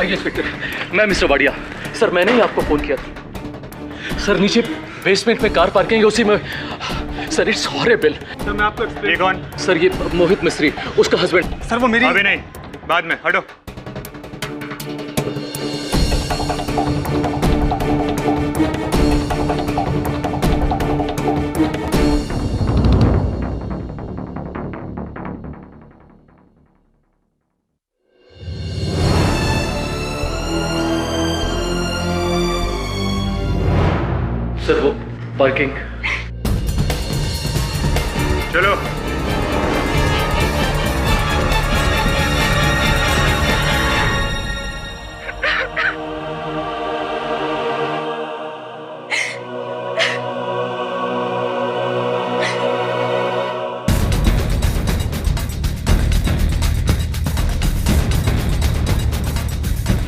आइए इंस्पेक्टर, मैं mister Wadia. Sir मैंने ही आपको फोन किया था। सर नीचे बेसमेंट में कार पार्किंग है, उसी में। Sir it's horrible. सर मैं आपको ये कौन? सर ये मोहित मिस्त्री, उसका हस्बैंड। सर वो मेरी। अभी नहीं, बाद में, हटो। सर वो पार्किंग। चलो।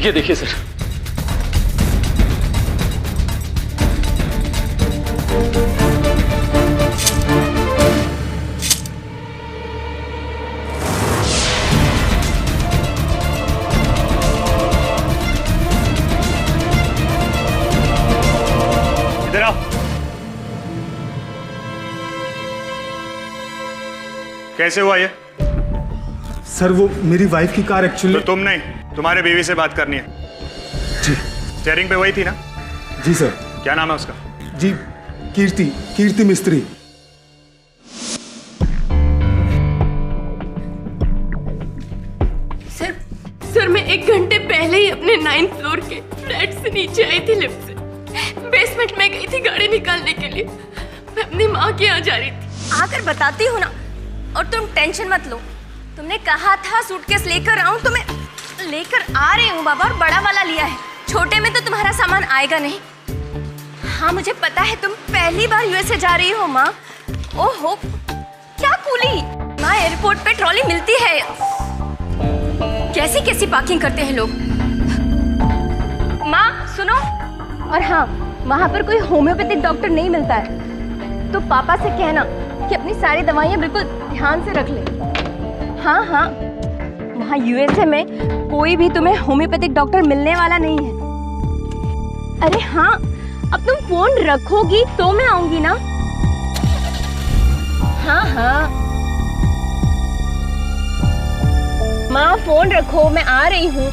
ये देखिए सर। इधर आओ। कैसे हुआ ये? सर वो मेरी वाइफ की कार एक्चुअली। तो तुम नहीं, तुम्हारे बीवी से बात करनी है। जी। स्टीयरिंग पे वही थी ना? जी सर। क्या नाम है उसका? जी कीर्ति मिस्त्री। सर मैं 1 घंटे पहले ही अपने 9th फ्लोर के फ्लैट से नीचे आई थी लिफ्ट से। बेसमेंट में गई थी गाड़ी निकालने के लिए। मैं अपनी माँ के यहाँ जा रही थी। आकर बताती हूँ ना, और तुम टेंशन मत लो। तुमने कहा था सूटकेस लेकर आऊं, तो मैं लेकर आ रही हूँ बाबा, और बड़ा वाला लिया है। छोटे में तो तुम्हारा सामान आएगा नहीं। हाँ मुझे पता है तुम पहली बार यूएसए जा रही हो माँ। ओहो क्या कूली माँ, एयरपोर्ट पे ट्रॉली मिलती है। कैसी कैसी पार्किंग करते हैं लोग। माँ सुनो, और हाँ वहाँ पर कोई होम्योपैथिक डॉक्टर नहीं मिलता है, तो पापा से कहना कि अपनी सारी दवाइयाँ बिल्कुल ध्यान से रख ले। हाँ हाँ वहाँ यूएसए में कोई भी तुम्हें होम्योपैथिक डॉक्टर मिलने वाला नहीं है। अरे हाँ अब तुम फोन रखोगी तो मैं आऊंगी ना। हाँ हाँ माँ फोन रखो, मैं आ रही हूँ।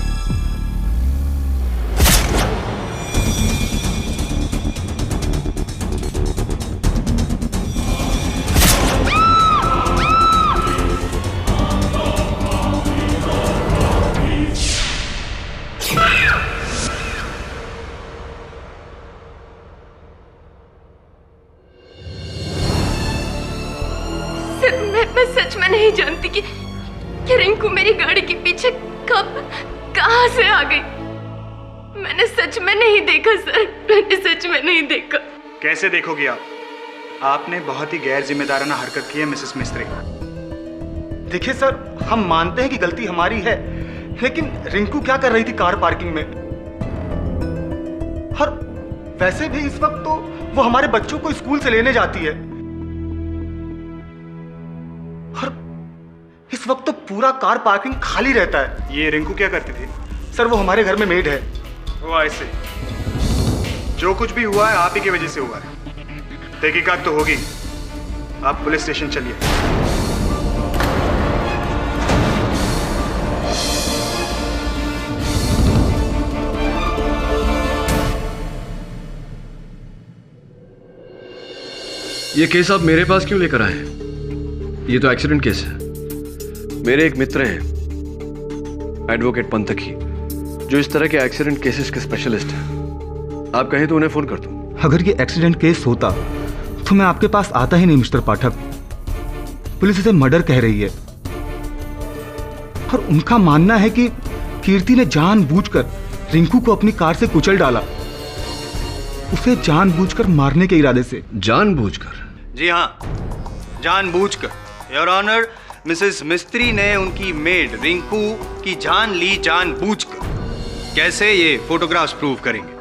मैं सच में नहीं जानती कि रिंकू मेरी गाड़ी के पीछे कब कहां से आ गई। मैंने सच में नहीं देखा सर, मैंने सच में नहीं देखा। कैसे देखोगी आप? आपने बहुत ही गैर जिम्मेदाराना हरकत की है मिसेस मिस्त्री। देखिए सर, हम मानते हैं कि गलती हमारी है, लेकिन रिंकू क्या कर रही थी कार पार्किंग में? और वैसे भी इस वक्त तो वो हमारे बच्चों को स्कूल से लेने जाती है, और इस वक्त तो पूरा कार पार्किंग खाली रहता है। ये रिंकू क्या करती थी? सर वो हमारे घर में मेड है। वो ऐसे, जो कुछ भी हुआ है आप ही की वजह से हुआ है। तहकीकात तो होगी। आप पुलिस स्टेशन चलिए। ये केस आप मेरे पास क्यों लेकर आए हैं? ये तो एक्सीडेंट केस है। मेरे एक मित्र हैं एडवोकेट पंतखी, जो इस तरह के एक्सीडेंट केसेस के स्पेशलिस्ट हैं। आप कहें तो उन्हें फोन कर दूं। अगर ये एक्सीडेंट केस होता तो मैं आपके पास आता ही नहीं मिस्टर पाठक। पुलिस इसे मर्डर कह रही है, और उनका मानना है कि कीर्ति ने जानबूझकर रिंकू को अपनी कार से कुचल डाला, उसे जानबूझकर मारने के इरादे से। जानबूझकर? जी हाँ, जानबूझकर। योर ऑनर, मिसेस मिस्त्री ने उनकी मेड रिंकू की जान ली जानबूझकर। कैसे? ये फोटोग्राफ्स प्रूव करेंगे।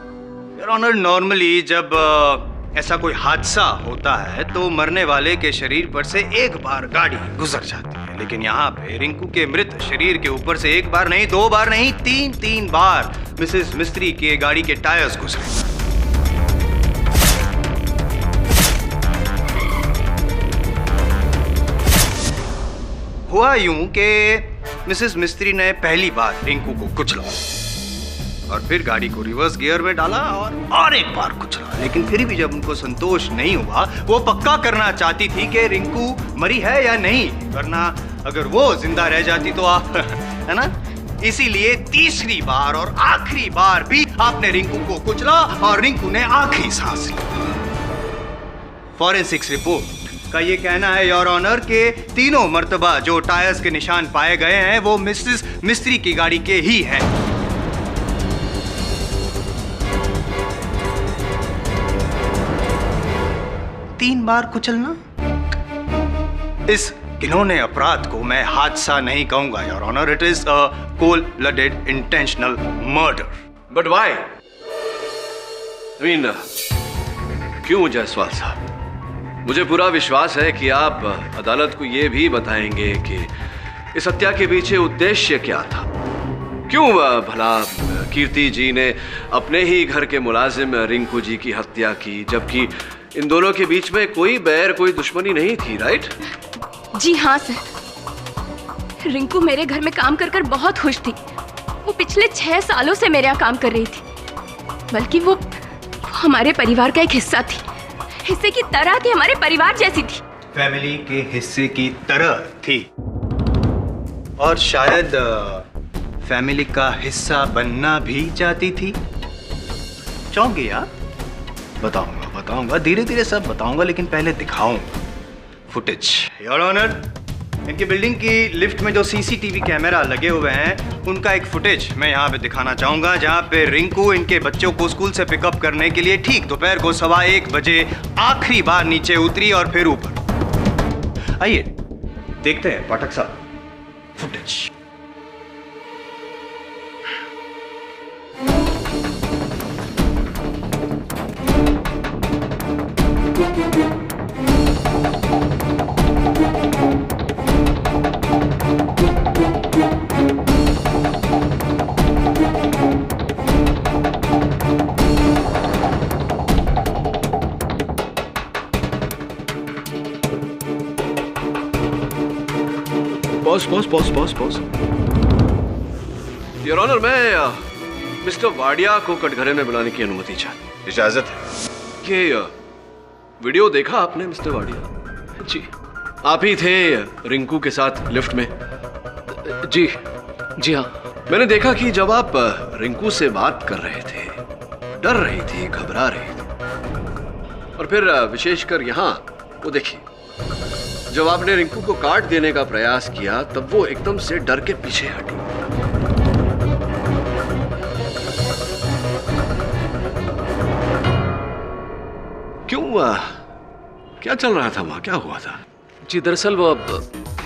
योर ऑनर, नॉर्मली जब ऐसा कोई हादसा होता है तो मरने वाले के शरीर पर से एक बार गाड़ी गुजर जाती है, लेकिन यहाँ पे रिंकू के मृत शरीर के ऊपर से एक बार नहीं, दो बार नहीं, तीन बार मिसेस मिस्त्री के गाड़ी के टायर्स घुसे। हुआ यूं कि मिसेस मिस्त्री ने पहली बार रिंकू को कुचला और फिर गाड़ी को रिवर्स गियर में डाला और एक बार कुचला, लेकिन फिर भी जब उनको संतोष नहीं हुआ, वो पक्का करना चाहती थी कि रिंकू मरी है या नहीं, वरना अगर वो जिंदा रह जाती तो आप है ना, इसीलिए तीसरी बार और आखिरी बार भी आपने रिंकू को कुचला और रिंकू ने आखिरी सांस ली। फॉरेंसिक्स रिपोर्ट का ये कहना है योर ऑनर के तीनों मर्तबा जो टायर्स के निशान पाए गए हैं वो मिसेस मिस्त्री की गाड़ी के ही हैं। तीन बार कुचलना, इस घिनौने अपराध को मैं हादसा नहीं कहूंगा your honour, it is a cold blooded intentional murder. But why? क्यों जायसवाल साहब? मुझे पूरा विश्वास है कि आप अदालत को यह भी बताएंगे कि इस हत्या के पीछे उद्देश्य क्या था। क्यों भला कीर्ति जी ने अपने ही घर के मुलाजिम रिंकू जी की हत्या की, जबकि इन दोनों के बीच में कोई बैर, कोई दुश्मनी नहीं थी, राइट? जी हाँ सर, रिंकू मेरे घर में काम कर बहुत खुश थी। वो पिछले 6 सालों से मेरे यहाँ काम कर रही थी, बल्कि वो हमारे परिवार का एक हिस्सा थी, हिस्से की तरह थी, हमारे परिवार जैसी थी। फैमिली के हिस्से की तरह थी और शायद फैमिली का हिस्सा बनना भी चाहती थी। चाहोगे यार? बताऊंगा, धीरे धीरे सब बताऊंगा, लेकिन पहले दिखाऊंगा फुटेज। योर ऑनर, इनकी बिल्डिंग की लिफ्ट में जो सीसीटीवी कैमरा लगे हुए हैं उनका एक फुटेज मैं यहाँ पे दिखाना चाहूंगा, जहाँ पे रिंकू इनके बच्चों को स्कूल से पिकअप करने के लिए ठीक दोपहर को 1:15 बजे आखिरी बार नीचे उतरी और फिर ऊपर। आइए देखते हैं पाठक साहब फुटेज। पॉज। योर ऑनर, मैं मिस्टर वाडिया को कटघरे में बुलाने की अनुमति चाहता। इजाजत है। ये वीडियो देखा आपने मिस्टर वाडिया? जी। आप ही थे रिंकू के साथ लिफ्ट में? जी हाँ। मैंने देखा कि जब आप रिंकू से बात कर रहे थे, डर रही थी, घबरा रही थी, और फिर विशेषकर यहाँ वो देखिए, जब आपने रिंकू को काट देने का प्रयास किया तब वो एकदम से डर के पीछे हटी। क्यों? क्या चल रहा था वहां? क्या हुआ था? जी दरअसल वो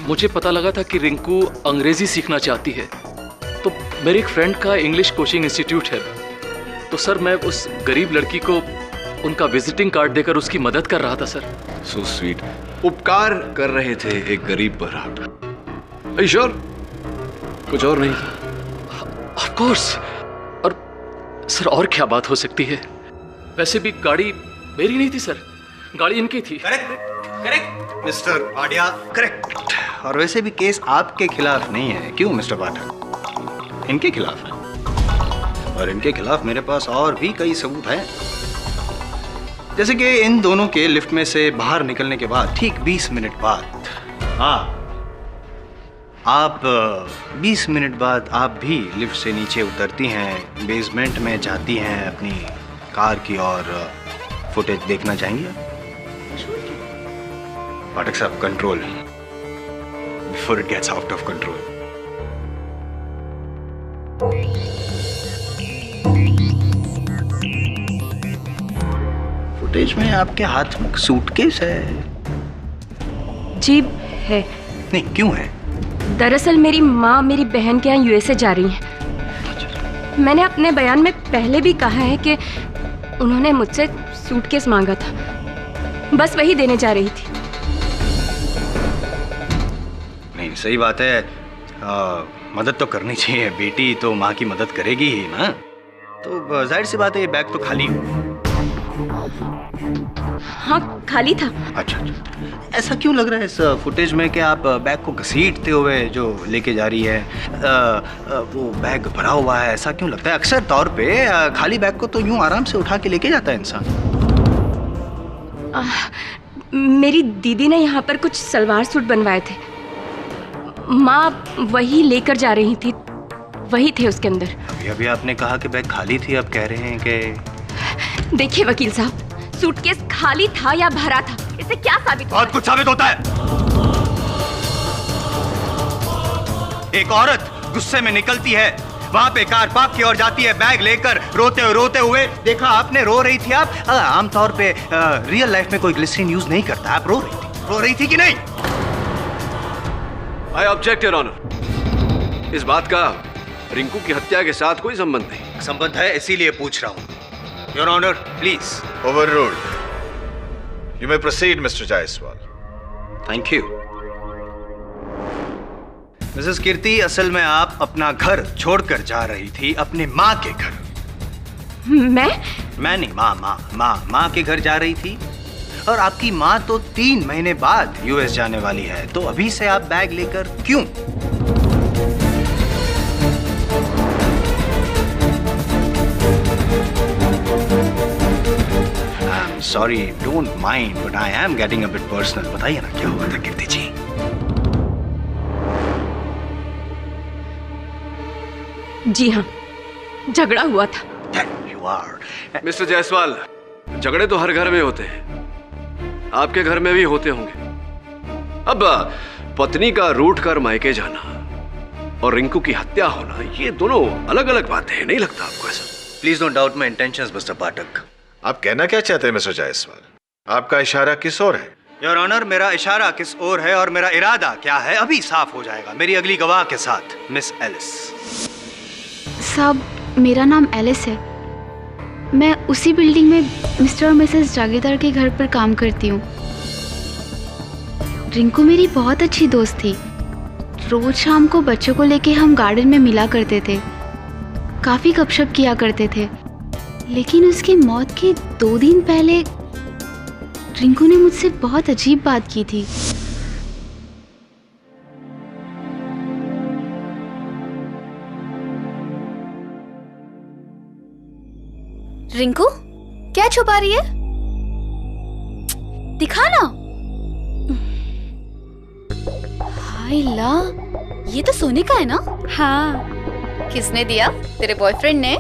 मुझे पता लगा था कि रिंकू अंग्रेजी सीखना चाहती है, तो मेरे एक फ्रेंड का इंग्लिश कोचिंग इंस्टीट्यूट है, तो सर मैं उस गरीब लड़की को उनका विजिटिंग कार्ड देकर उसकी मदद कर रहा था सर। So sweet. उपकार कर रहे थे एक गरीब पर आप? श्योर? कुछ और नहीं? Of course. और सर और क्या बात हो सकती है? वैसे भी गाड़ी मेरी नहीं थी सर, गाड़ी इनकी थी। Correct mister Wadia, correct. और वैसे भी केस आपके खिलाफ नहीं है, क्यों मिस्टर पाठक? इनके खिलाफ है, और इनके खिलाफ मेरे पास और भी कई सबूत हैं। जैसे कि इन दोनों के लिफ्ट में से बाहर निकलने के बाद ठीक 20 मिनट बाद आप 20 मिनट बाद आप भी लिफ्ट से नीचे उतरती हैं, बेसमेंट में जाती हैं अपनी कार की, और फुटेज देखना चाहेंगे? पाठक साहब, control before it gets out of control. Footage में आपके हाथ में सूटकेस है? जी है। नहीं, क्यों है? दरअसल मेरी माँ मेरी बहन के यहाँ यूएसए जा रही है। मैंने अपने बयान में पहले भी कहा है कि उन्होंने मुझसे सूटकेस मांगा था, बस वही देने जा रही थी। नहीं, नहीं, सही बात है। मदद तो करनी चाहिए, बेटी तो माँ की मदद करेगी ही ना। तो जाहिर सी बात है ये बैग तो खाली हो। हाँ खाली था। अच्छा अच्छा, ऐसा क्यों लग रहा है इस फुटेज में कि आप बैग को घसीटते हुए जो लेके जा रही है वो बैग भरा हुआ है, ऐसा क्यों लगता है? अक्सर तौर पे खाली बैग को तो यूं आराम से उठा के लेके जाता है इंसान। मेरी दीदी ने यहाँ पर कुछ सलवार सूट बनवाए थे, माँ वही लेकर जा रही थी, वही थे उसके अंदर। अभी अभी आपने कहा कि बैग खाली थी, अब कह रहे हैं कि... देखिए वकील साहब, सूटकेस खाली था या भरा था, इससे क्या साबित होता है? बहुत कुछ साबित होता है। एक औरत गुस्से में निकलती है, वहां पे कार पार्क की ओर जाती है बैग लेकर, रोते हुए। देखा आपने, रो रही थी आप। आमतौर पे रियल लाइफ में कोई ग्लिसरीन यूज नहीं करता, आप रो रही थी कि नहीं? I object your honour. इस बात का रिंकू की हत्या के साथ कोई संबंध नहीं। संबंध है, इसीलिए पूछ रहा हूं। Your honour please. Overruled. You may proceed, Mr. Jaiswal. Thank you. Mrs Kirti, असल में आप अपना घर छोड़कर जा रही थी अपने माँ के घर। मैं नहीं, माँ के घर जा रही थी। और आपकी माँ तो 3 महीने बाद यूएस जाने वाली है, तो अभी से आप बैग लेकर क्यों? Sorry, don't mind, but I am getting a bit personal. बताइए ना क्या हुआ था कीर्ति जी? जी हाँ, झगड़ा हुआ था। You are. मिस्टर जायसवाल, झगड़े तो हर घर में होते हैं, आपके घर में भी होते होंगे। अब पत्नी का रूठ कर मायके जाना और रिंकू की हत्या होना, ये दोनों अलग अलग बातें हैं, नहीं लगता आपको ऐसा? Please don't doubt my intentions mister Pathak. आप कहना क्या चाहते हैं मिस्टर जायसवाल? आपका इशारा किस ओर है? योर ऑनर, मेरा इशारा किस ओर है और मेरा इरादा क्या है अभी साफ हो जाएगा मेरी अगली गवाह के साथ, मिस एलिस। साहब, मेरा नाम एलिस है। मैं उसी बिल्डिंग में मिस्टर और मिसेस जागीरदार के घर पर काम करती हूँ। रिंकू मेरी बहुत अच्छी दोस्त थी। रोज शाम को बच्चों को लेके हम गार्डन में मिला करते थे, काफ़ी गपशप किया करते थे। लेकिन उसकी मौत के 2 दिन पहले रिंकू ने मुझसे बहुत अजीब बात की थी। रिंकू, क्या छुपा रही है? दिखा ना। हाय ला, ये तो सोने का है ना? हाँ। किसने दिया? तेरे बॉयफ्रेंड ने?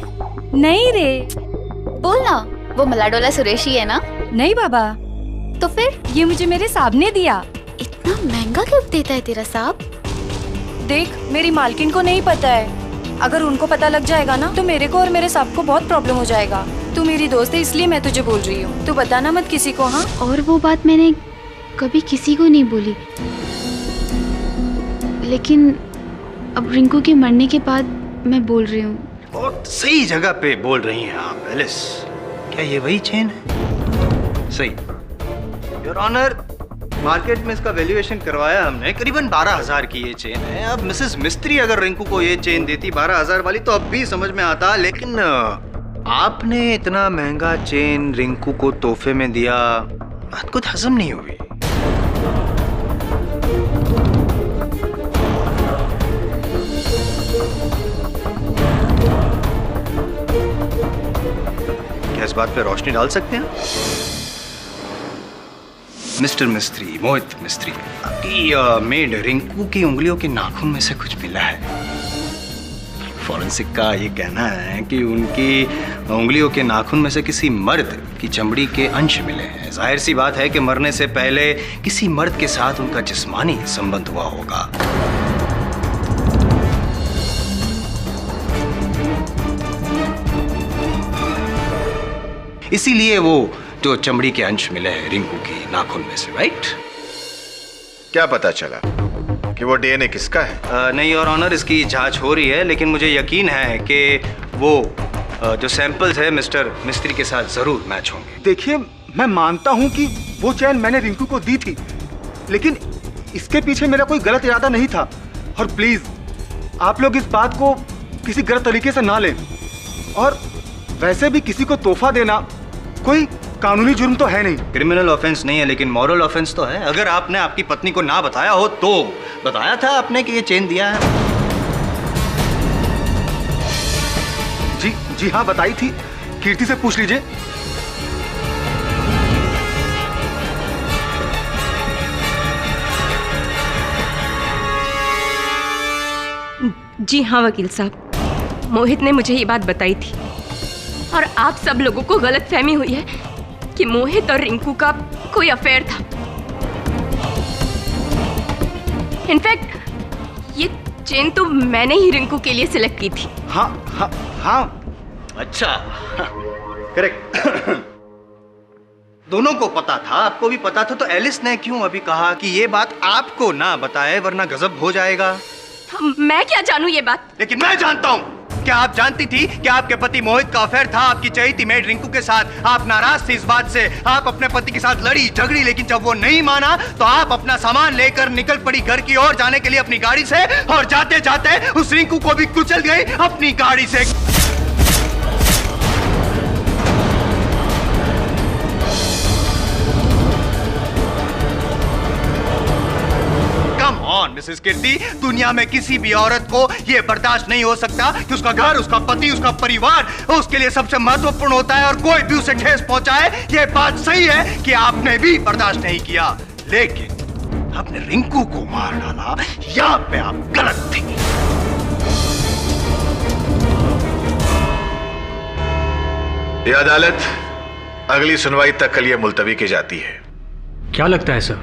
नहीं रे। बोल ना, वो मलाडोला सुरेश ही है ना? नहीं बाबा। तो फिर? ये मुझे मेरे साहब ने दिया। इतना महंगा गिफ्ट देता है तेरा साहब? देख, मेरी मालकिन को नहीं पता है। अगर उनको पता लग जाएगा ना तो मेरे को और मेरे साहब को बहुत प्रॉब्लम हो जाएगा। तू मेरी दोस्त है इसलिए मैं तुझे बोल रही हूँ, तू बताना मत किसी को। हाँ? और वो बात मैंने कभी किसी को नहीं बोली, लेकिन अब रिंकू के मरने के बाद मैं बोल रही हूँ। बहुत सही जगह पे बोल रही हैं आप एलिस। क्या ये वही चेन है? सही। योर ऑनर, मार्केट में इसका वैल्यूएशन करवाया हमने, करीबन 12,000 की ये चेन है। अब मिसेस मिस्त्री अगर रिंकू को ये चेन देती 12,000 वाली तो अब भी समझ में आता, लेकिन आपने इतना महंगा चेन रिंकू को तोहफे में दिया, बात कुछ हजम नहीं हुई। क्या इस बात पे रोशनी डाल सकते हैं मिस्टर मिस्त्री, मोहित मिस्त्री? आपकी मेड रिंकू की उंगलियों के नाखून में से कुछ मिला है। फॉरेंसिक का ये कहना है कि उनकी उंगलियों के नाखून में से किसी मर्द की चमड़ी के अंश मिले हैं। जाहिर सी बात है कि मरने से पहले किसी मर्द के साथ उनका जिस्मानी संबंध हुआ होगा। इसीलिए वो जो चमड़ी के अंश मिले हैं रिंकू की नाखून में से, राइट? क्या पता चला कि वो डीएनए किसका है? नहीं और ऑनर, इसकी जांच हो रही है, लेकिन मुझे यकीन है कि वो जो सैंपल्स है मिस्टर मिस्त्री के साथ जरूर मैच होंगे। देखिए, मैं मानता हूं कि वो चैन मैंने रिंकू को दी थी, लेकिन इसके पीछे मेरा कोई गलत इरादा नहीं था। और प्लीज आप लोग इस बात को किसी गलत तरीके से ना लें। और वैसे भी किसी को तोहफा देना कोई कानूनी जुर्म तो है नहीं। क्रिमिनल ऑफेंस नहीं है, लेकिन मॉरल ऑफेंस तो है। अगर आपने आपकी पत्नी को ना बताया हो तो बताया था आपने कि ये चेन दिया है। जी हाँ, बताई थी। कीर्ति से पूछ लीजिए। जी हाँ वकील साहब, मोहित ने मुझे ये बात बताई थी और आप सब लोगों को गलतफहमी हुई है कि मोहित और रिंकू का कोई अफेयर था। इनफैक्ट ये चेन तो मैंने ही रिंकू के लिए सिलेक्ट की थी। हाँ हाँ हाँ, अच्छा करेक्ट। दोनों को पता था, आपको भी पता था, तो एलिस ने क्यों अभी कहा कि ये बात आपको ना बताए वरना गजब हो जाएगा? मैं क्या जानूं ये बात? लेकिन मैं जानता हूँ। क्या आप जानती थी कि आपके पति मोहित का अफेयर था आपकी चहेती मेड रिंकू के साथ? आप नाराज थी इस बात से, आप अपने पति के साथ लड़ी झगड़ी, लेकिन जब वो नहीं माना तो आप अपना सामान लेकर निकल पड़ी घर की ओर जाने के लिए अपनी गाड़ी से, और जाते जाते उस रिंकू को भी कुचल गई अपनी गाड़ी से। मिसेस कीर्ति, दुनिया में किसी भी औरत को यह बर्दाश्त नहीं हो सकता कि उसका घर, उसका पति, उसका परिवार उसके लिए सबसे महत्वपूर्ण होता है और कोई भी उसे ठेस पहुंचाए। यह बात सही है कि आपने भी बर्दाश्त नहीं किया, लेकिन आपने रिंकू को मार डाला। यहाँ पे आप गलत थे। यह अदालत अगली सुनवाई तक के लिए मुलतवी की जाती है। क्या लगता है सर,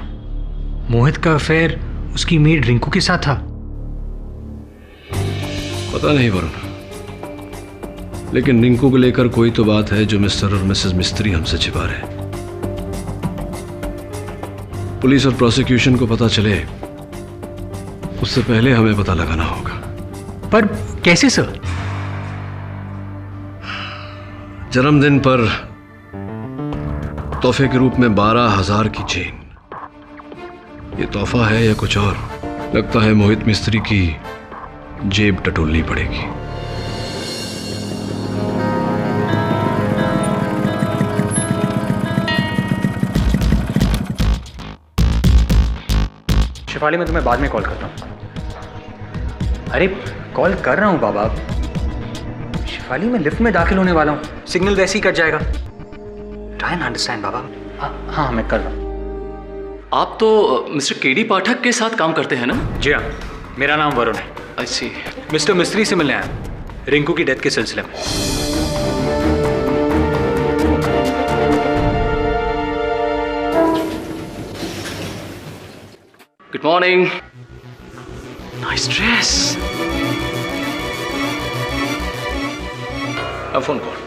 मोहित का अफेयर उसकी मेड रिंकू के साथ था? पता नहीं वरुण, लेकिन रिंकू को लेकर कोई तो बात है जो मिस्टर और मिसेस मिस्त्री हमसे छिपा रहे हैं। पुलिस और प्रोसिक्यूशन को पता चले उससे पहले हमें पता लगाना होगा। पर कैसे सर? जन्मदिन पर तोहफे के रूप में 12,000 की चेन, ये तोहफा है या कुछ और? लगता है मोहित मिस्त्री की जेब टटोलनी पड़ेगी। शिफाली, मैं तुम्हें बाद में कॉल करता हूँ। अरे कॉल कर रहा हूँ बाबा। शिफाली, मैं लिफ्ट में दाखिल होने वाला हूँ, सिग्नल वैसे ही कट जाएगा। ट्राई एंड अंडरस्टैंड बाबा। हाँ मैं कर रहा हूँ। आप तो मिस्टर केडी पाठक के साथ काम करते हैं ना? जी हाँ, मेरा नाम वरुण है। अच्छी। मिस्टर मिस्त्री से मिलने आया रिंकू की डेथ के सिलसिले में। Good morning. Nice dress. अब फोन कॉल।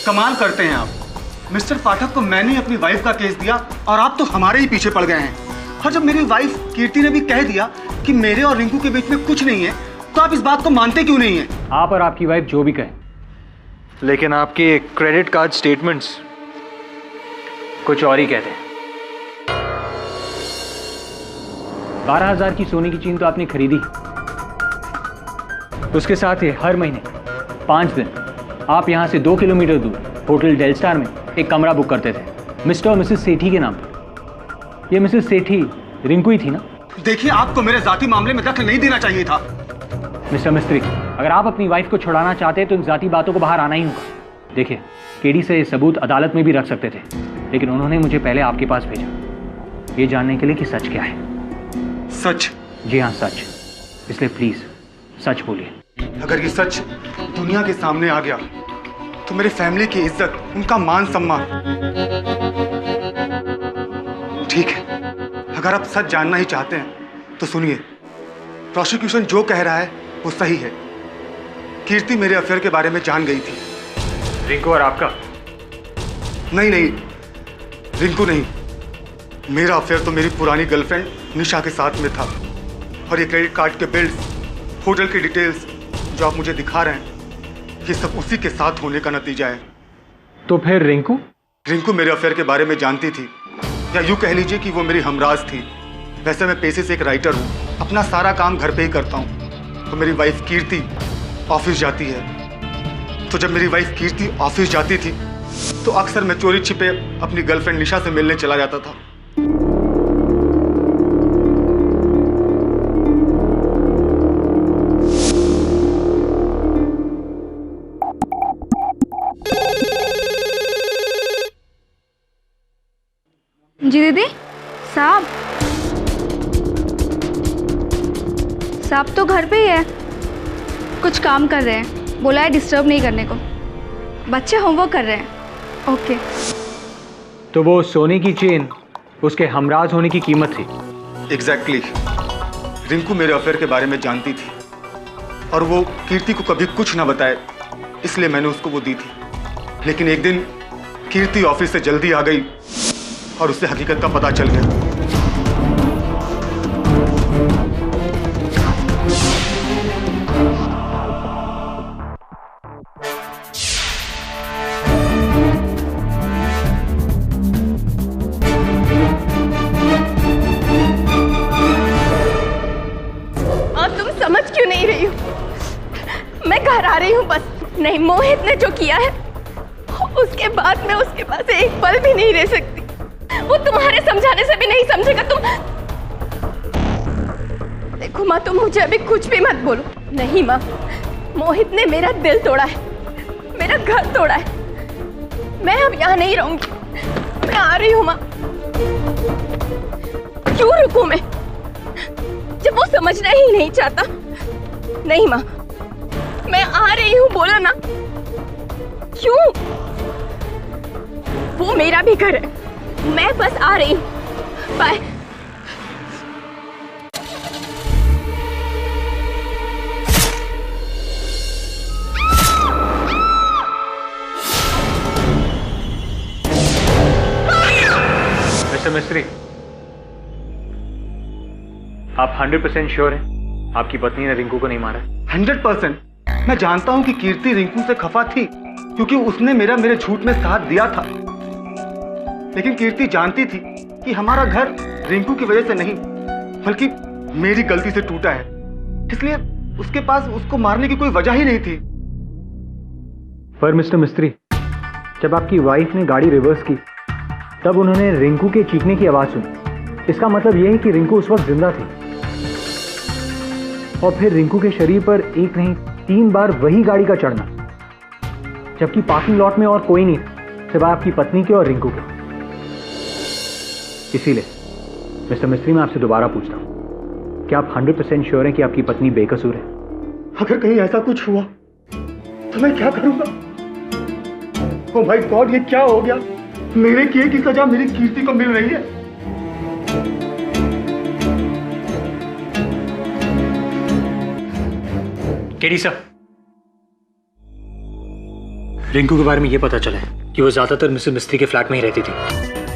कमाल करते हैं आप। मिस्टर पाठक को मैंने अपनी वाइफ का केस दिया और आप तो हमारे ही पीछे पड़ गए हैं। और जब मेरी वाइफ कीर्ति ने भी कह दिया कि मेरे और रिंकू के बीच में कुछ नहीं है, तो आप इस बात को मानते क्यों नहीं हैं? आप और आपकी वाइफ जो भी कहें, लेकिन आपके क्रेडिट कार्ड स्टेटमेंट्स कुछ और ही कहते हैं। 12,000 की सोने की चेन तो आपने खरीदी, उसके साथ ही हर महीने 5 दिन आप यहाँ से 2 किलोमीटर दूर होटल डेल स्टार में एक कमरा बुक करते थे मिस्टर और मिसेस सेठी के नाम पर। ये मिसेस सेठी रिंकू ही थी ना? देखिए, आपको मेरे जाती मामले में दखल नहीं देना चाहिए था। मिस्टर मिस्त्री, अगर आप अपनी वाइफ को छुड़ाना चाहते तो इन जाती बातों को बाहर आना ही होगा। देखिए, केडी से ये सबूत अदालत में भी रख सकते थे, लेकिन उन्होंने मुझे पहले आपके पास भेजा, ये जानने के लिए कि सच क्या है। सच? जी हाँ, सच। इसलिए प्लीज सच बोलिए। अगर ये सच दुनिया के सामने आ गया तो मेरे फैमिली की इज्जत, उनका मान सम्मान। ठीक है, अगर आप सच जानना ही चाहते हैं तो सुनिए, प्रोसिक्यूशन जो कह रहा है वो सही है। कीर्ति मेरे अफेयर के बारे में जान गई थी। रिंकू और आपका? नहीं नहीं, रिंकू नहीं। मेरा अफेयर तो मेरी पुरानी गर्लफ्रेंड निशा के साथ में था। और ये क्रेडिट कार्ड के बिल्स, होटल की डिटेल्स जो आप मुझे दिखा रहे हैं, ये सब उसी के साथ होने का नतीजा है। तो फिर रिंकू? रिंकू मेरे अफेयर के बारे में जानती थी, या यूँ कह लीजिए कि वो मेरी हमराज थी। वैसे मैं पेशे से एक राइटर हूँ, अपना सारा काम घर पे ही करता हूँ। तो मेरी वाइफ कीर्ति ऑफिस जाती है, तो जब मेरी वाइफ कीर्ति ऑफिस जाती थी तो अक्सर मैं चोरी छिपे अपनी गर्लफ्रेंड निशा से मिलने चला जाता था। जी दीदी, साहब तो घर पे ही है, कुछ काम कर रहे हैं, बोला है डिस्टर्ब नहीं करने को। बच्चे होमवर्क कर रहे हैं। ओके। तो वो सोने की चेन उसके हमराज होने की कीमत थी। एग्जैक्टली। रिंकू मेरे अफेयर के बारे में जानती थी और वो कीर्ति को कभी कुछ ना बताए, इसलिए मैंने उसको वो दी थी। लेकिन एक दिन कीर्ति ऑफिस से जल्दी आ गई और उससे हकीकत का पता चल गया। समझ क्यों नहीं रही हूँ? मैं घर आ रही हूँ बस। नहीं, मोहित ने जो किया है उसके बाद मैं उसके पास एक पल भी नहीं रह सकती। वो तुम्हारे समझाने से भी नहीं समझेगा। तुम देखो माँ, तुम मुझे अभी कुछ भी मत बोलो। नहीं माँ, मोहित ने मेरा दिल तोड़ा है, मेरा घर तोड़ा है। मैं अब यहाँ नहीं रहूंगी, मैं आ रही हूँ माँ। क्यों रुकूं मैं जब वो समझना ही नहीं चाहता? नहीं माँ, मैं आ रही हूँ, बोलो ना। क्यों? वो मेरा भी घर है, मैं बस आ रही हूँ। बाय। मिस्टर मिस्त्री, आप 100% श्योर हैं आपकी पत्नी ने रिंकू को नहीं मारा? 100%। मैं जानता हूं कि कीर्ति रिंकू से खफा थी क्योंकि उसने मेरे झूठ में साथ दिया था। लेकिन कीर्ति जानती थी कि हमारा घर रिंकू की वजह से नहीं बल्कि मेरी गलती से टूटा है, इसलिए उसके पास उसको मारने की कोई वजह ही नहीं थी। पर मिस्टर मिस्त्री, जब आपकी वाइफ ने गाड़ी रिवर्स की तब उन्होंने रिंकू के चीखने की आवाज सुनी। इसका मतलब यह है कि रिंकू उस वक्त जिंदा थी और फिर रिंकू के शरीर पर एक नहीं 3 बार वही गाड़ी का चढ़ना, जबकि पार्किंग लॉट में और कोई नहीं सिवाय आपकी पत्नी के और रिंकू के। इसीलिए मिस्टर मिस्त्री, मैं आपसे दोबारा पूछता हूं, क्या आप 100% श्योर हैं कि आपकी पत्नी बेकसूर है? अगर कहीं ऐसा कुछ हुआ तो मैं क्या करूंगा? ओह माय गॉड, ये क्या हो गया? मेरे किए की सजा मेरी कीर्ति को मिल रही है। केडी सर, रिंकू के बारे में यह पता चला है कि वो ज्यादातर मिसेस मिस्त्री के फ्लैट में ही रहती थी।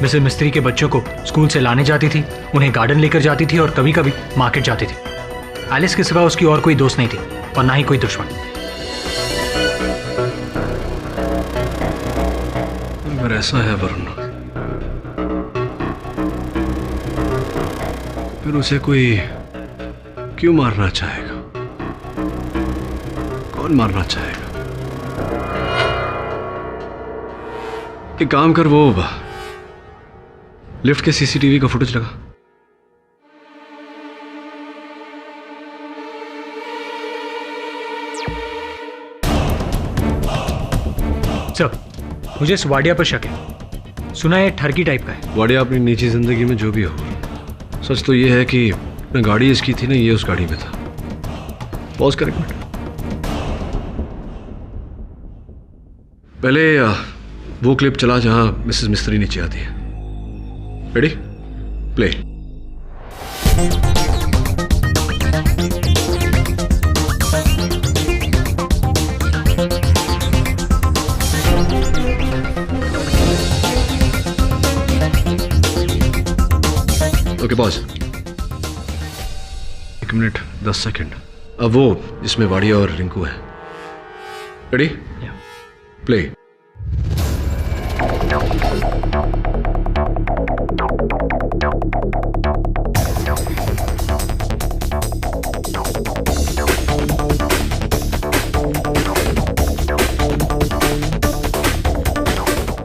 मिसेस मिस्त्री के बच्चों को स्कूल से लाने जाती थी, उन्हें गार्डन लेकर जाती थी और कभी कभी मार्केट जाती थी। एलिस के सिवा उसकी और कोई दोस्त नहीं थी और ना ही कोई दुश्मन। अगर ऐसा है वरुण, फिर उसे कोई क्यों मारना चाहेगा? कौन मारना चाहेगा? एक काम कर, वो लिफ्ट के सीसीटीवी का फुटेज लगा। सर, मुझे इस वाडिया पर शक है। सुना है ठरकी टाइप का है। वाडिया अपनी निजी जिंदगी में जो भी हो, सच तो ये है कि मैं गाड़ी इसकी थी ना, ये उस गाड़ी में था। पॉज कर एक मिनट। पहले वो क्लिप चला जहां मिसेस मिस्त्री नीचे आती है। Ready? Play. Okay, pause. 1 minute 10 second. अब वो जिसमें वाडिया और रिंकू है। Ready? Play.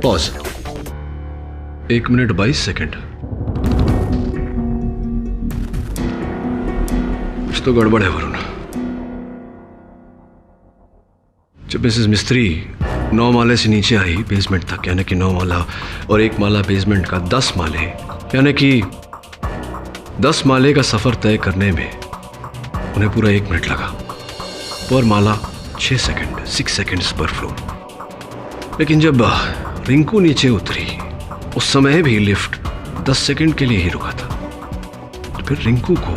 Pause. 1 minute 22 second. कुछ तो गड़बड़ है वरुण। जब मिसेस मिस्त्री 9 माले से नीचे आई बेसमेंट तक, यानी कि 9 माला और 1 माला बेसमेंट का 10 माले, यानी कि 10 माले का सफर तय करने में उन्हें पूरा 1 मिनट लगा। पर माला 6 सेकंड, 6 सेकंड्स पर फ्लोर। लेकिन जब रिंकू नीचे उतरी उस समय भी लिफ्ट 10 सेकंड के लिए ही रुका था। फिर रिंकू को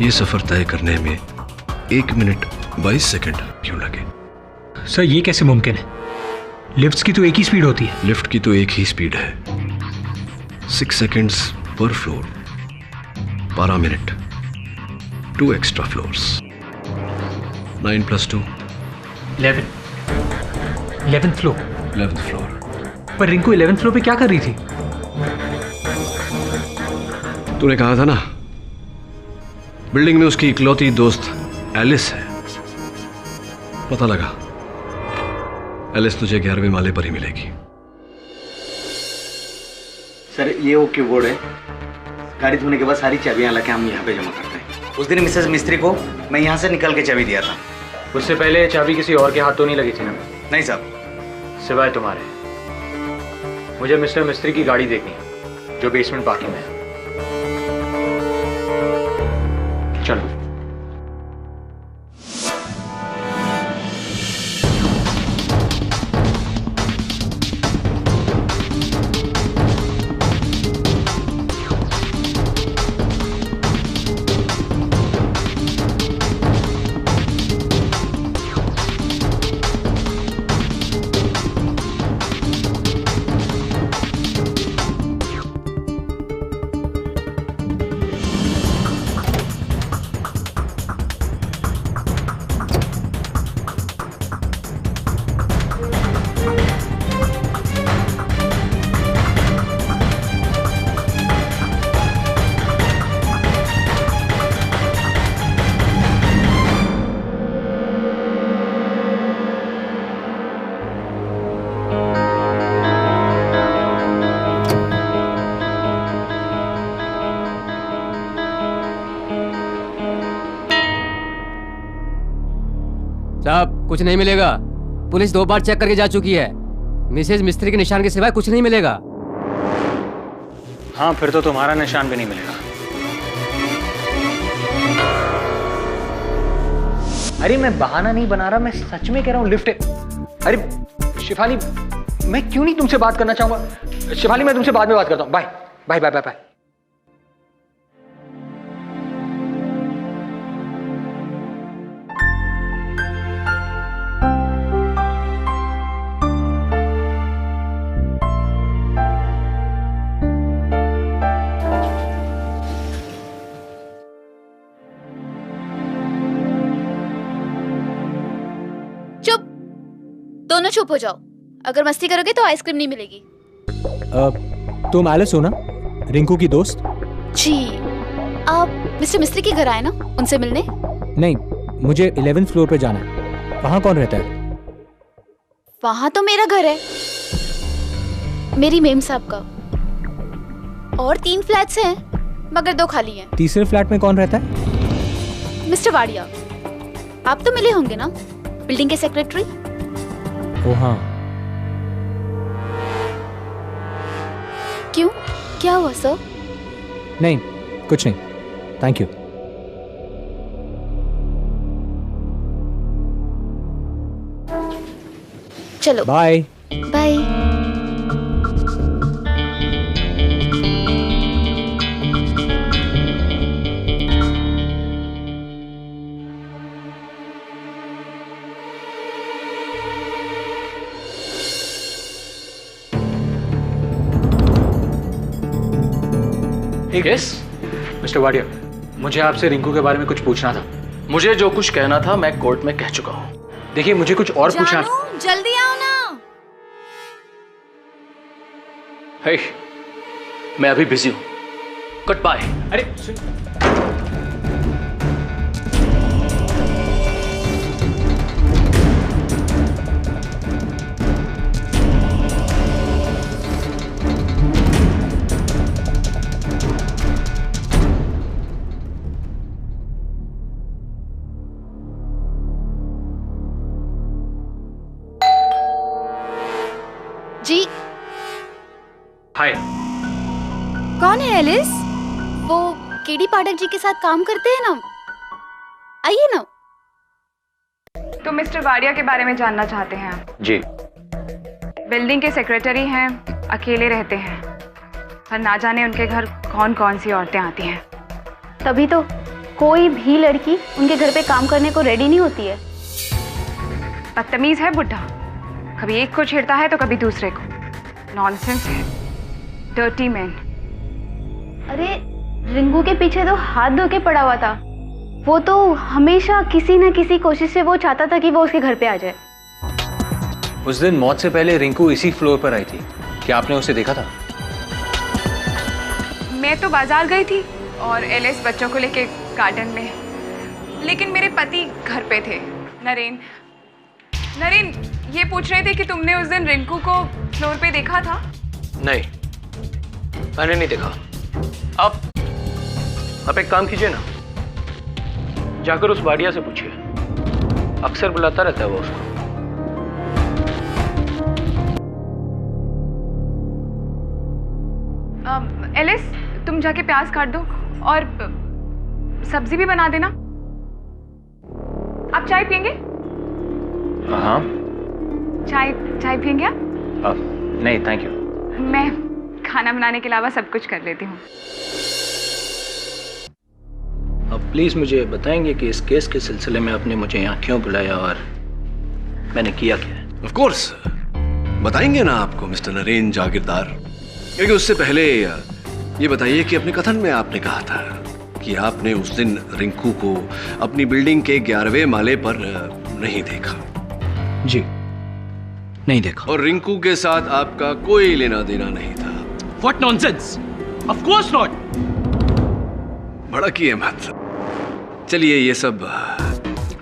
यह सफर तय करने में 1 मिनट 22 सेकंड क्यों लगे? सर ये कैसे मुमकिन है? लिफ्ट्स की तो एक ही स्पीड होती है। लिफ्ट की तो एक ही स्पीड है, 6 सेकंड्स पर floor, 12 minute, 2 extra floors, 9 + 2 11th floor. 11th floor. पर रिंकू 11th फ्लोर पे क्या कर रही थी? तूने कहा था ना बिल्डिंग में उसकी इकलौती दोस्त एलिस है। पता लगा एलिस तुझे 11वें माले पर ही मिलेगी। सर ये ओके बोर्ड है। गाड़ी धोने के बाद सारी चाबियां लाके हम यहाँ पे जमा करते हैं। उस दिन मिसेस मिस्त्री को मैं यहाँ से निकल के चाबी दिया था। उससे पहले चाबी किसी और के हाथ तो नहीं लगी थी ना? नहीं साहब, सिवाय तुम्हारे। मुझे मिस्टर मिस्त्री की गाड़ी देखनी है जो बेसमेंट पार्किंग में है। चलो। साहब कुछ नहीं मिलेगा। पुलिस 2 बार चेक करके जा चुकी है। मिसेज मिस्त्री के निशान के सिवाय कुछ नहीं मिलेगा। हाँ फिर तो तुम्हारा निशान भी नहीं मिलेगा। अरे मैं बहाना नहीं बना रहा, मैं सच में कह रहा हूँ लिफ्ट है। अरे शिफाली मैं क्यों नहीं तुमसे बात करना चाहूंगा। शिफाली मैं तुमसे बाद में बात करता हूँ। Bye bye bye bye bye. दोनों चुप हो जाओ। अगर मस्ती करोगे तो आइसक्रीम नहीं मिलेगी। तुम एलिस हो ना, रिंकू की दोस्त? जी। आप मिस्टर मिस्त्री के घर आए ना उनसे मिलने? नहीं, मुझे 11th फ्लोर पे जाना है। वहाँ कौन रहता है? वहाँ तो मेरा घर है, मेरी मेम साहब का। और 3 फ्लैट्स हैं मगर 2 खाली हैं। तीसरे फ्लैट में कौन रहता है? मिस्टर वाडिया। आप तो मिले होंगे ना, बिल्डिंग के सेक्रेटरी। ओ हाँ। क्यों, क्या हुआ सर? नहीं कुछ नहीं, थैंक यू। चलो bye bye. Yes mister Wadia, मुझे आपसे रिंकू के बारे में कुछ पूछना था। मुझे जो कुछ कहना था मैं कोर्ट में कह चुका हूँ। देखिए मुझे कुछ और पूछना। जल्दी आओ ना। हे, मैं अभी बिजी हूं। Goodbye. अरे जी। हाय। कौन है एलिस? वो केडी पाठक जी के साथ काम करते हैं ना, आइए ना। तो मिस्टर वाडिया के बारे में जानना चाहते हैं आप? जी। बिल्डिंग के सेक्रेटरी हैं, अकेले रहते हैं, पर ना जाने उनके घर कौन कौन सी औरतें आती हैं। तभी तो कोई भी लड़की उनके घर पे काम करने को रेडी नहीं होती है। बदतमीज है बुढ़ा, कभी एक को छेड़ता है तो कभी दूसरे को। नॉनसेंस है, डर्टी मैन। अरे रिंकू के पीछे तो हाथ धो के पड़ा हुआ था। वो तो हमेशा किसी न किसी कोशिश से वो चाहता था कि वो उसके घर पे आ जाए। उस दिन मौत से पहले रिंकू इसी फ्लोर पर आई थी, क्या आपने उसे देखा था? मैं तो बाजार गई थी और एलिस बच्चों को लेके गार्डन में, लेकिन मेरे पति घर पे थे। नरेन ये पूछ रहे थे कि तुमने उस दिन रिंकू को फ्लोर पे देखा था? नहीं, मैंने नहीं देखा। आप एक काम कीजिए ना, जाकर उस वाडिया से पूछिए, अक्सर बुलाता रहता है वो उसको। एलिस, तुम जाके प्याज काट दो और सब्जी भी बना देना। आप चाय पियेंगे? हाँ। चाय पियेंगे आप? नहीं थैंक यू। मैं खाना बनाने के अलावा सब कुछ कर लेती हूँ। अब प्लीज मुझे बताएंगे कि इस केस के सिलसिले में आपने मुझे यहाँ क्यों बुलाया और मैंने किया क्या है? ऑफ कोर्स बताएंगे ना आपको मिस्टर नरेन जागीरदार। क्योंकि उससे पहले ये बताइए कि अपने कथन में आपने कहा था कि आपने उस दिन रिंकू को अपनी बिल्डिंग के 11वें माले पर नहीं देखा। जी, नहीं देखा। और रिंकू के साथ आपका कोई लेना देना नहीं था। What nonsense! Of course not! भड़किए मत। चलिए ये सब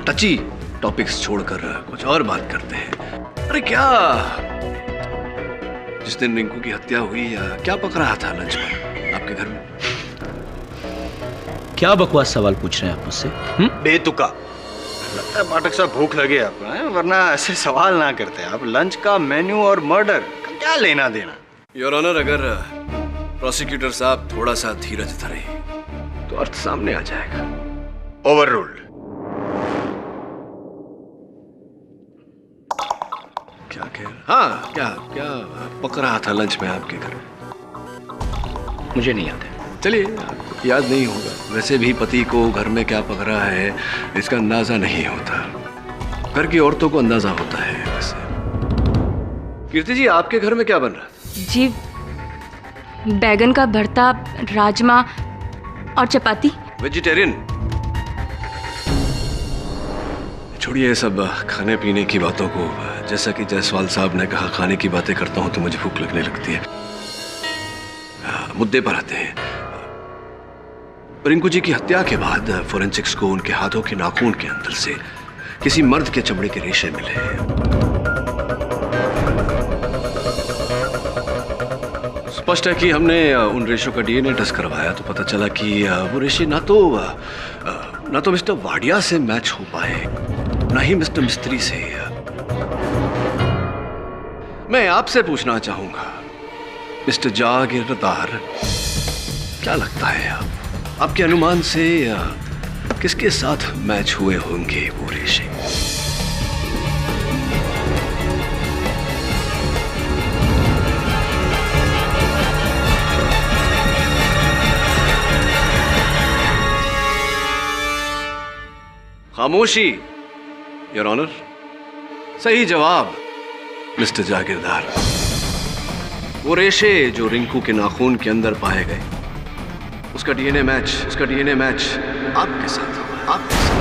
टची टॉपिक्स छोड़कर कुछ और बात करते हैं। अरे क्या जिस दिन रिंकू की हत्या हुई क्या पक रहा था लंच में आपके घर में? क्या बकवास सवाल पूछ रहे हैं आप मुझसे? बेतुका लगता है पाठक साहब, भूख लगे आपको हैं? वरना ऐसे सवाल ना करते आप। लंच का मेन्यू और मर्डर का क्या लेना देना? योर ऑनर, अगर प्रोसिक्यूटर साहब थोड़ा सा धीरज धरे तो अर्थ सामने आ जाएगा। Over ruled. क्या कह रहा? हाँ, क्या पक रहा था लंच में आपके घर? मुझे नहीं याद है। चलिए, याद नहीं होगा। वैसे भी पति को घर में क्या पक रहा है इसका अंदाजा नहीं होता। घर की औरतों को अंदाजा होता है। वैसे कीर्ति जी, आपके घर में क्या बन रहा है? जी, बैगन का भरता, राजमा और चपाती। वेजिटेरियन? छोड़िए ये सब खाने पीने की बातों को। जैसा कि जायसवाल साहब ने कहा, खाने की बातें करता हूं तो मुझे भूख लगने लगती है। मुद्दे पर आते हैं। रिंकू जी की हत्या के बाद फोरेंसिक्स को उनके हाथों के नाखून के अंदर से किसी मर्द के चमड़े के रेशे मिले। स्पष्ट है कि हमने उन रेशों का डीएनए टेस्ट करवाया तो पता चला कि वो रेशे ना तो मिस्टर वाडिया से मैच हो पाए, ना ही मिस्टर मिस्त्री से। मैं आपसे पूछना चाहूंगा मिस्टर जागीरदार, क्या लगता है आपके अनुमान से किसके साथ मैच हुए होंगे वो रेशे? खामोशी योर ऑनर। सही जवाब मिस्टर जागीरदार। वो रेशे जो रिंकू के नाखून के अंदर पाए गए, उसका डीएनए मैच आपके साथ हुआ, आपके साथ।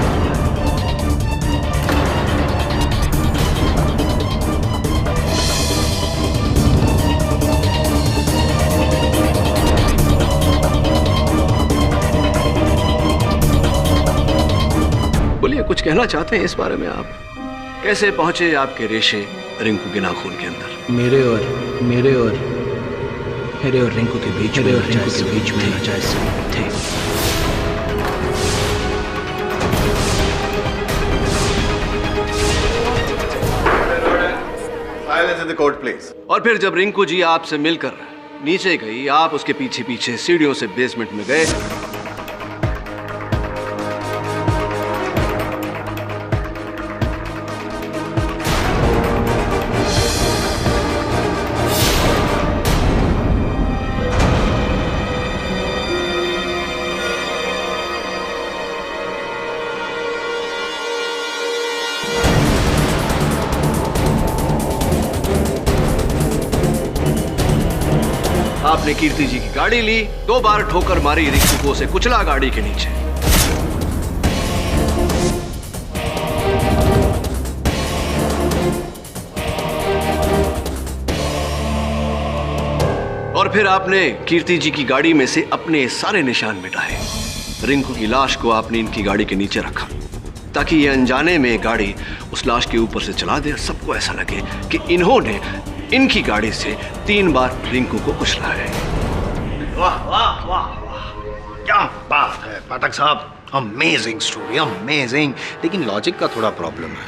कहना चाहते हैं इस बारे में आप? कैसे पहुंचे आपके रेशे रिंकू के नाखून के अंदर? मेरे और रिंकू के बीच में नाजायज संबंध थे। Silence in the court, please. और फिर जब रिंकू जी आपसे मिलकर नीचे गई, आप उसके पीछे पीछे सीढ़ियों से बेसमेंट में गए। आपने कीर्ति जी की गाड़ी ली, 2 बार ठोकर मारी रिंकू को, उसे कुचला गाड़ी के नीचे। और फिर आपने कीर्ति जी की गाड़ी में से अपने सारे निशान मिटाए। रिंकू की लाश को आपने इनकी गाड़ी के नीचे रखा ताकि ये अनजाने में गाड़ी उस लाश के ऊपर से चला दे। सबको ऐसा लगे कि इन्होंने इनकी गाड़ी से 3 बार रिंकू को कुचला है। वाह वाह वाह वाह, क्या बात है पाठक साहब, अमेजिंग स्टोरी, अमेजिंग। लेकिन लॉजिक का थोड़ा प्रॉब्लम है।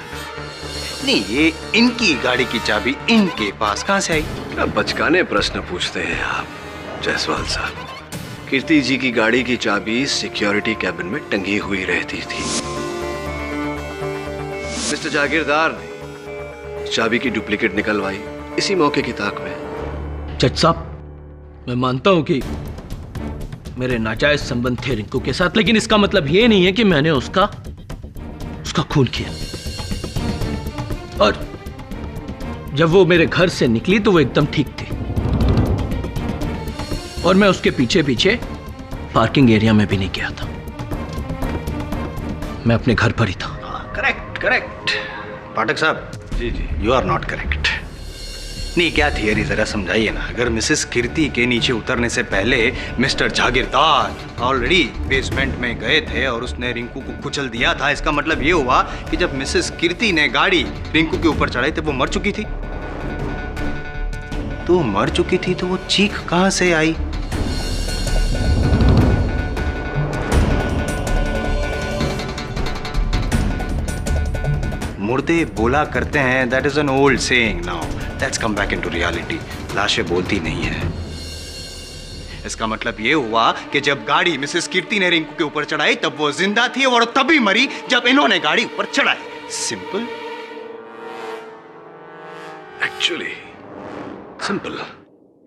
नहीं, ये इनकी गाड़ी की चाबी इनके पास कहां से आई? क्या बचकाने प्रश्न पूछते हैं आप जायसवाल साहब। कीर्ति जी की गाड़ी की चाबी सिक्योरिटी कैबिन में टंगी हुई रहती थी। मिस्टर जागीरदार ने चाबी की डुप्लीकेट निकलवाई इसी मौके की ताक में। जज साहब, मैं मानता हूं कि मेरे नाजायज संबंध थे रिंकू के साथ, लेकिन इसका मतलब यह नहीं है कि मैंने उसका खून किया। और जब वो मेरे घर से निकली तो वो एकदम ठीक थी, और मैं उसके पीछे पीछे पार्किंग एरिया में भी नहीं गया था। मैं अपने घर पर ही था। करेक्ट करेक्ट पाठक साहब। जी जी, यू आर नॉट करेक्ट। नहीं, क्या थियरी जरा समझाइए ना। अगर मिसेस कीर्ति के नीचे उतरने से पहले मिस्टर जागीरदार ऑलरेडी बेसमेंट में गए थे और उसने रिंकू को कुचल दिया था, इसका मतलब ये हुआ कि जब मिसेस कीर्ति ने गाड़ी रिंकू के ऊपर चढ़ाई तो वो मर चुकी थी। तो मर चुकी थी तो वो चीख कहां से आई? मुर्दे बोला करते हैं, that is an old saying. Now let's come back into reality. लाशें बोलती नहीं है। इसका मतलब यह हुआ कि जब गाड़ी मिसेस कीर्ति ने रिंकू के ऊपर चढ़ाई तब वो जिंदा थी और तभी मरी जब इन्होंने गाड़ी ऊपर चढ़ाई। सिंपल। Actually simple.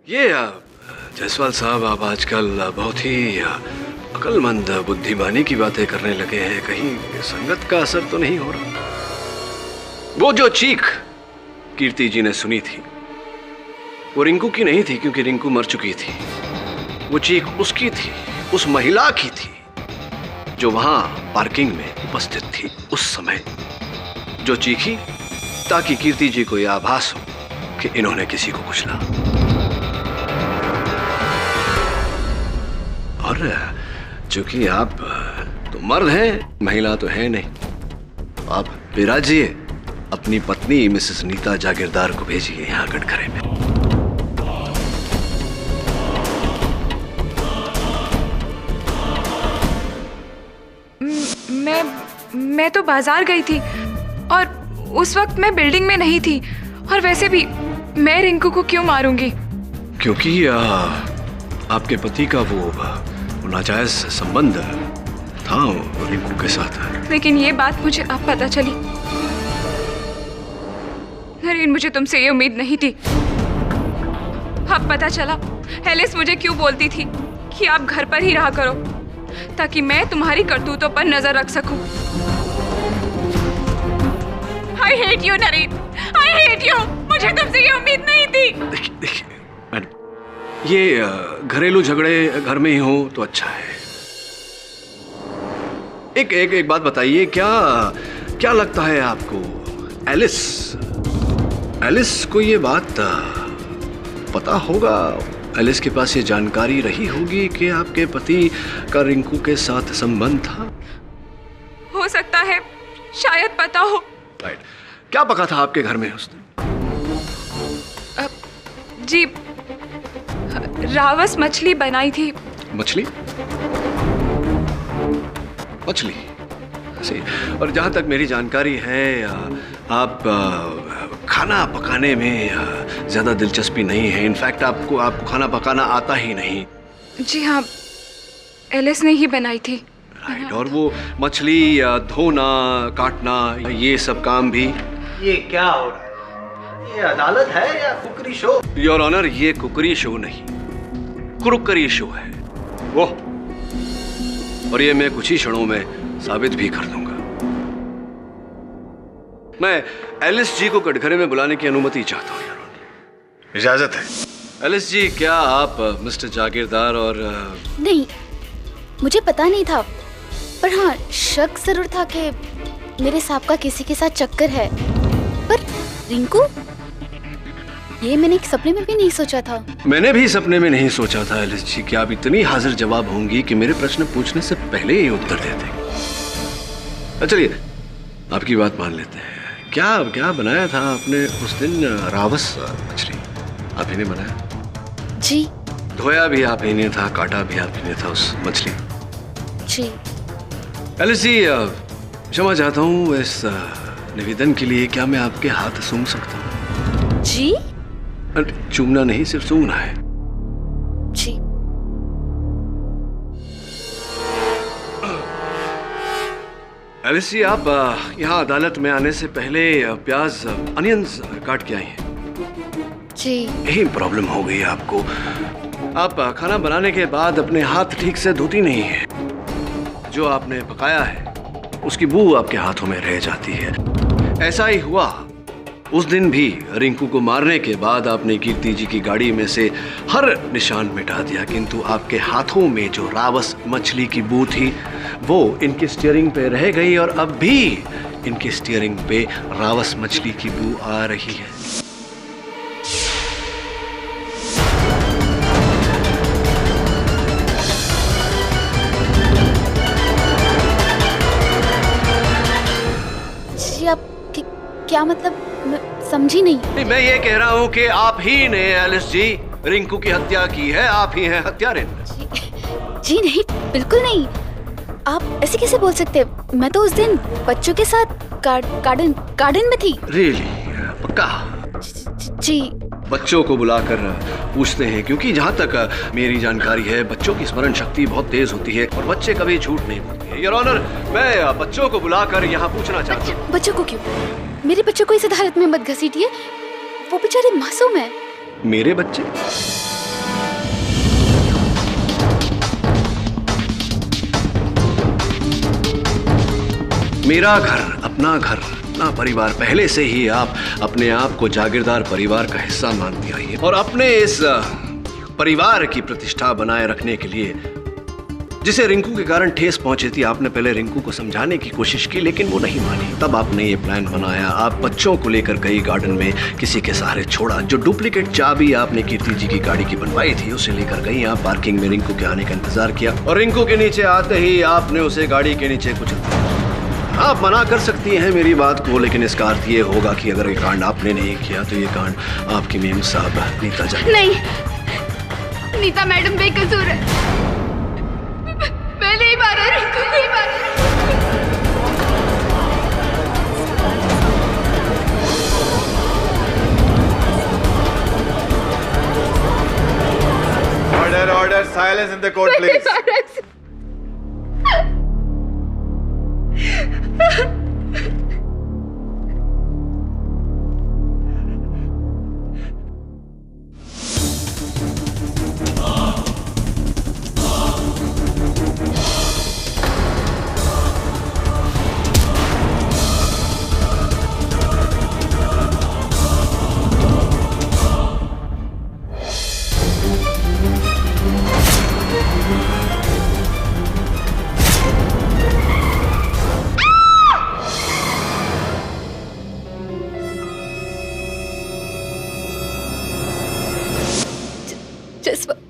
ये जायसवाल साहब, आप आजकल बहुत ही अक्लमंद बुद्धिमानी की बातें करने लगे हैं। कहीं संगत का असर तो नहीं हो रहा? वो जो चीख कीर्ति जी ने सुनी थी वो रिंकू की नहीं थी, क्योंकि रिंकू मर चुकी थी। वो चीख उसकी थी, उस महिला की थी जो वहां पार्किंग में उपस्थित थी उस समय, जो चीखी ताकि कीर्ति जी को यह आभास हो कि इन्होंने किसी को कुचला। और चूंकि आप तो मर्द हैं, महिला तो है नहीं, आप विराजिए अपनी पत्नी मिसेस नीता जागीरदार को भेजिए यहाँ गढ़खरे में। मैं तो बाजार गई थी और उस वक्त मैं बिल्डिंग में नहीं थी, और वैसे भी मैं रिंकू को क्यों मारूंगी? क्योंकि आपके पति का वो नाजायज संबंध था रिंकू के साथ। लेकिन ये बात मुझे अब पता चली। नरीन, मुझे तुमसे ये उम्मीद नहीं थी। अब पता चला एलिस मुझे क्यों बोलती थी कि आप घर पर ही रहा करो ताकि मैं तुम्हारी करतूतों पर नजर रख सकूं। I hate you, Narine. I hate you। मुझे तुमसे ये उम्मीद नहीं थी। देखिए मैडम, ये घरेलू झगड़े घर में ही हो तो अच्छा है। एक बात बताइए, क्या लगता है आपको, एलिस को ये बात पता होगा? एलिस के पास ये जानकारी रही होगी कि आपके पति का रिंकू के साथ संबंध था? हो सकता है शायद पता हो। राइट, क्या पका था आपके घर में उस दिन? जी, रावस मछली बनाई थी। मछली? मछली सही। और जहाँ तक मेरी जानकारी है, आप खाना पकाने में ज़्यादा दिलचस्पी नहीं है। इनफैक्ट आपको खाना पकाना आता ही नहीं। जी हाँ, एलिस ने ही बनाई थी। राइट, और वो मछली धोना, काटना, ये सब काम भी। ये क्या हो रहा है? ये अदालत है या कुकरी शो? योर ऑनर, ये कुकरी शो नहीं, क्रुकरी शो है वो। और ये मैं कुछ ही क्षणों में साबित भी कर दूंगा। मैं एलिस जी को कटघरे में बुलाने की अनुमति चाहता हूँ, योर ऑनर। इजाजत है। एलिस जी, क्या आप मिस्टर जागीरदार और नहीं, मुझे पता नहीं था, पर हाँ शक जरूर था कि मेरे साहब का किसी के साथ चक्कर है। पर रिंकू, ये मैंने एक सपने में भी नहीं सोचा था। मैंने भी सपने में नहीं सोचा था एलिस जी कि आप इतनी हाजिर जवाब होंगी कि मेरे प्रश्न पूछने से पहले ही उत्तर दे देंगे। चलिए, आपकी बात मान लेते हैं। क्या क्या बनाया था आपने उस दिन? रावस मछली आप ही ने बनाया? जी। धोया भी आप ही ने था, काटा भी आप ही ने था उस मछली? जी। एलिस जी, क्षमा चाहता हूँ इस निवेदन के लिए। क्या मैं आपके हाथ सूंघ सकता हूँ? जी? चूमना नहीं, सिर्फ सूंघना है। जी। एलिस जी, आप यहाँ अदालत में आने से पहले प्याज, अनियंस काट के आई हैं। जी। यही प्रॉब्लम हो गई आपको। आप खाना बनाने के बाद अपने हाथ ठीक से धोती नहीं है। जो आपने पकाया है उसकी बू आपके हाथों में रह जाती है। ऐसा ही हुआ उस दिन भी। रिंकू को मारने के बाद आपने कीर्ति जी की गाड़ी में से हर निशान मिटा दिया, किंतु आपके हाथों में जो रावस मछली की बू थी वो इनके स्टीयरिंग पे रह गई, और अब भी इनके स्टीयरिंग पे रावस मछली की बू आ रही है। जी, आप क्या मतलब? समझी नहीं। मैं ये कह रहा हूँ कि आप ही ने एलिस जी रिंकू की हत्या की है। आप ही हैं हत्यारे। जी नहीं, बिल्कुल नहीं। आप ऐसे कैसे बोल सकते हैं? मैं तो उस दिन बच्चों के साथ गार्डन में थी। रियली? पक्का? जी। बच्चों को बुलाकर पूछते हैं, क्योंकि जहाँ तक मेरी जानकारी है बच्चों की स्मरण शक्ति बहुत तेज होती है और बच्चे कभी झूठ नहीं बोलते। योर ऑनर, मैं बच्चों को बुलाकर यहाँ पूछना चाहता हूँ। बच्चों को क्यों? मेरे बच्चों को इस अदालत में मत घसीटिए, वो बेचारे मासूम हैं। मेरे बच्चे? मेरा घर, अपना घर, अपना परिवार। पहले से ही आप अपने आप को जागीरदार परिवार का हिस्सा मानती आई है, और अपने इस परिवार की प्रतिष्ठा बनाए रखने के लिए जिसे रिंकू के कारण ठेस पहुंची थी, आपने पहले रिंकू को समझाने की कोशिश की, लेकिन वो नहीं मानी। तब आपने ये प्लान बनाया। आप बच्चों को लेकर गई गार्डन में, किसी के सहारे छोड़ा। जो डुप्लीकेट चाबी आपने कीर्ति जी की गाड़ी की बनवाई थी उसे लेकर गई। आप पार्किंग में रिंकू के आने का इंतजार किया, और रिंकू के नीचे आते ही आपने उसे गाड़ी के नीचे कुचल दिया। आप मना कर सकती हैं मेरी बात को, लेकिन इसका अर्थ ये होगा कि अगर ये कांड आपने नहीं किया तो ये कांड आपकी मेम साहब नीता जाए। नहीं, नीता मैडम बेकसूर है। मैं नहीं मारा रिंकू, नहीं मारा। Order, silence in the court, please.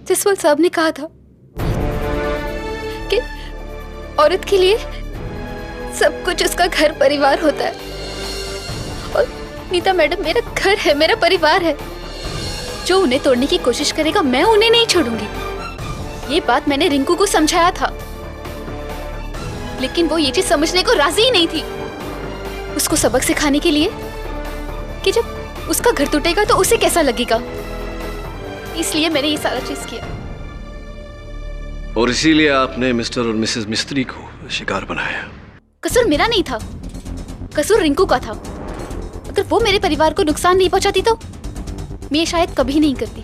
Jaswant साहब ने कहा था कि औरत के लिए सब कुछ उसका घर परिवार होता है और नीता मैडम मेरा घर है, मेरा परिवार है। जो उन्हें तोड़ने की कोशिश करेगा मैं उन्हें नहीं छोड़ूंगी। ये बात मैंने रिंकू को समझाया था, लेकिन वो ये चीज समझने को राजी ही नहीं थी। उसको सबक सिखाने के लिए कि जब उसका घर टूटेगा तो उसे कैसा लगेगा, इसलिए मैंने ये सारा चीज किया। और इसीलिए आपने मिस्टर और मिसेस मिस्त्री को शिकार बनाया। कसूर मेरा नहीं था, कसूर रिंकू का था। अगर वो मेरे परिवार को नुकसान नहीं पहुंचाती तो मैं ये शायद कभी नहीं करती।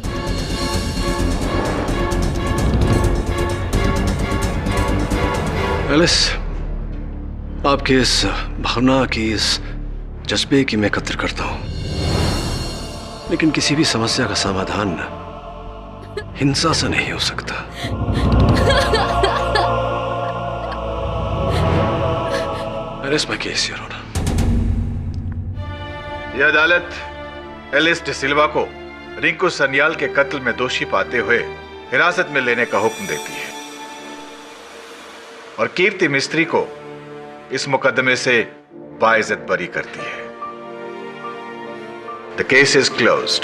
एलिस, आपके इस भावना की, इस जज्बे की मैं कद्र करता हूं, लेकिन किसी भी समस्या का समाधान हिंसा से नहीं हो सकता। एलिस, मैं केस योर ऑनर। यह अदालत एलिस डिसिल्वा को रिंकू सन्याल के कत्ल में दोषी पाते हुए हिरासत में लेने का हुक्म देती है और कीर्ति मिस्त्री को इस मुकदमे से बाइज्जत बरी करती है। The case is closed.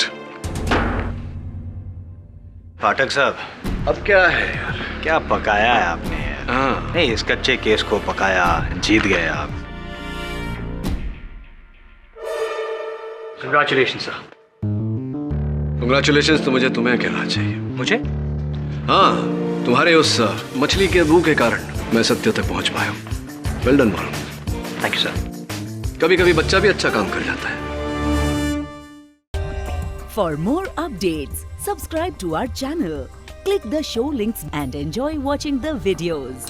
Pathak साहब, अब क्या है यार? क्या पकाया है आपने यार? नहीं, इस कच्चे केस को पकाया, जीत गए आप। Congratulation sir. कंग्रेचुलेशन तो मुझे तुम्हें कहना चाहिए। मुझे? हाँ, तुम्हारे उस मछली के रूह के कारण मैं सत्य तक पहुंच पाया हूं। वेल डन मालूम। Thank you sir. कभी कभी बच्चा भी अच्छा काम कर जाता है। For more updates, subscribe to our channel, click the show links and enjoy watching the videos.